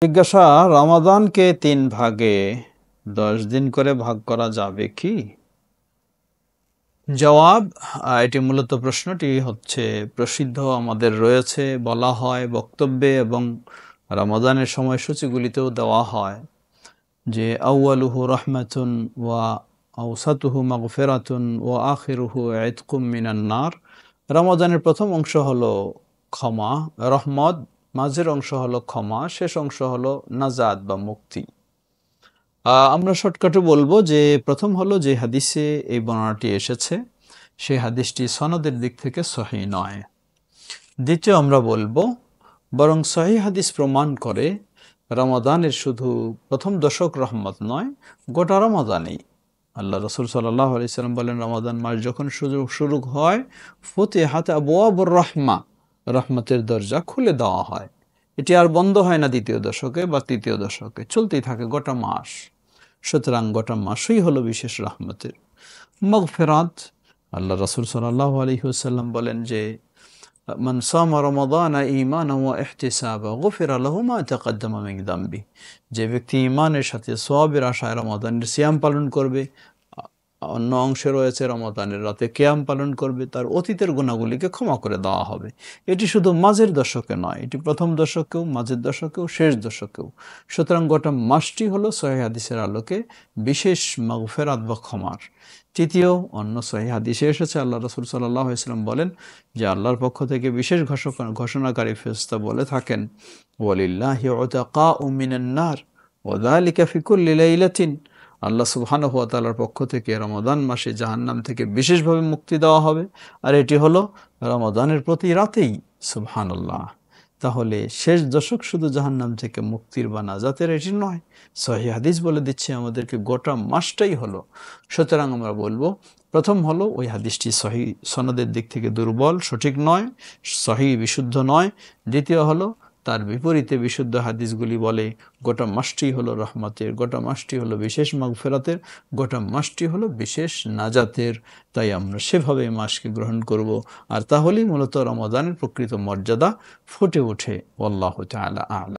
জিজ্ঞাসা, রমাদানকে ৩ ভাগে ১০ দিন করে ভাগ করা যাবে কি? জবাব, এটি মূলত প্রশ্নটি হচ্ছে প্রসিদ্ধ আমাদের রয়েছে, বলা হয় বক্তব্যে এবং রমাদানের সময়সূচিগুলিতেও দেওয়া হয় যে আউয়ালুহু রহমাতুন ওয়া আওসাতুহু মাগফিরাতুন ওয়া আখিরুহু ইতকুম মিনান নার। রমাদানের প্রথম অংশ হলো ক্ষমা, রহমত, মাঝের অংশ হলো ক্ষমা, শেষ অংশ হলো নাজাত বা মুক্তি। আমরা শর্টকাটে বলবো যে প্রথম হলো যে হাদিসে এই বর্ণনাটি এসেছে সেই হাদিসটি সনদের দিক থেকে সহিহ নয়। দ্বিতীয় আমরা বলবো বরং সহিহ হাদিস প্রমাণ করে রমাদানের শুধু প্রথম দশক রহমত নয়, গোটা রমাদানেই আল্লাহ রসুল সাল্লাল্লাহু আলাইহি সাল্লাম বলেন, রমাদান মাস যখন শুরু হয় ফুতিহাত আবওয়াবুর রাহমা, রহমতের দরজা খুলে দেওয়া হয়। এটি আর বন্ধ হয় না দ্বিতীয় দশকে বা তৃতীয় দশকে, চলতেই থাকে গোটা মাস। সুতরাং গোটা মাসই হলো বিশেষ রহমতের। মাগফিরাত, আল্লাহ রাসূল সাল্লাল্লাহু আলাইহি ওয়াসাল্লাম বলেন যে মান সামা রমাদানা ঈমানান ওয়া ইহতিসাবা গুফিরা লাহু মা তাকাদ্দামা মিন যামবি। যে ব্যক্তি ঈমানের সাথে সওয়াবের আশায় রমাদানের সিয়াম পালন করবে, অন্য অংশে রয়েছে রমাদানের রাতে কিয়াম পালন করবে, তার অতীতের গুনাহগুলিকে ক্ষমা করে দেওয়া হবে। এটি শুধু মাঝের দশকে নয়, এটি প্রথম দশকেও, মাঝের দশকেও, শেষ দশকেও। সুতরাং গোটা মাসটি হলো সহিহ হাদিসের আলোকে বিশেষ মাগফিরাত বা ক্ষমার। তৃতীয়, অন্য সহিহ হাদিসে এসেছে আল্লাহ রাসূল সাল্লাল্লাহু আলাইহি ওয়াসাল্লাম বলেন যে আল্লাহর পক্ষ থেকে বিশেষ ঘোষণাকারী ফেরেশতা বলে থাকেন, ওয়ালিল্লাহি উতাকাউ মিনান নার ওয়া যালিকা ফি কুল্লি লাইলাতিন। আল্লাহ সুবহানাহু ওয়া তাআলার পক্ষ থেকে রমাদান মাসে জাহান্নাম থেকে বিশেষভাবে মুক্তি দেওয়া হবে, আর এটি হলো রমাদানের প্রতি রাতেই। সুবহানাল্লাহ। তাহলে শেষ দশক শুধু জাহান্নাম থেকে মুক্তির বা নাজাতের এটি নয়, সহিহ হাদিস বলে দিচ্ছে আমাদেরকে গোটা মাসটাই হলো। সুতরাং আমরা বলবো প্রথম হলো ওই হাদিসটি সহিহ সনদের দিক থেকে দুর্বল, সঠিক নয়, সহিহ বিশুদ্ধ নয়। দ্বিতীয় হলো তার বিপরীতে বিশুদ্ধ হাদিসগুলি বলে গোটা মাসটি হলো রহমতের, গোটা মাসটি হলো বিশেষ মাগফিরাতের, গোটা মাসটি হলো বিশেষ নাজাতের। তাই আমরা সেভাবে মাসকে গ্রহণ করব, আর তাহলেই মূলত রমাদানের প্রকৃত মর্যাদা ফুটে ওঠে। আল্লাহু তাআলা আ'লাম।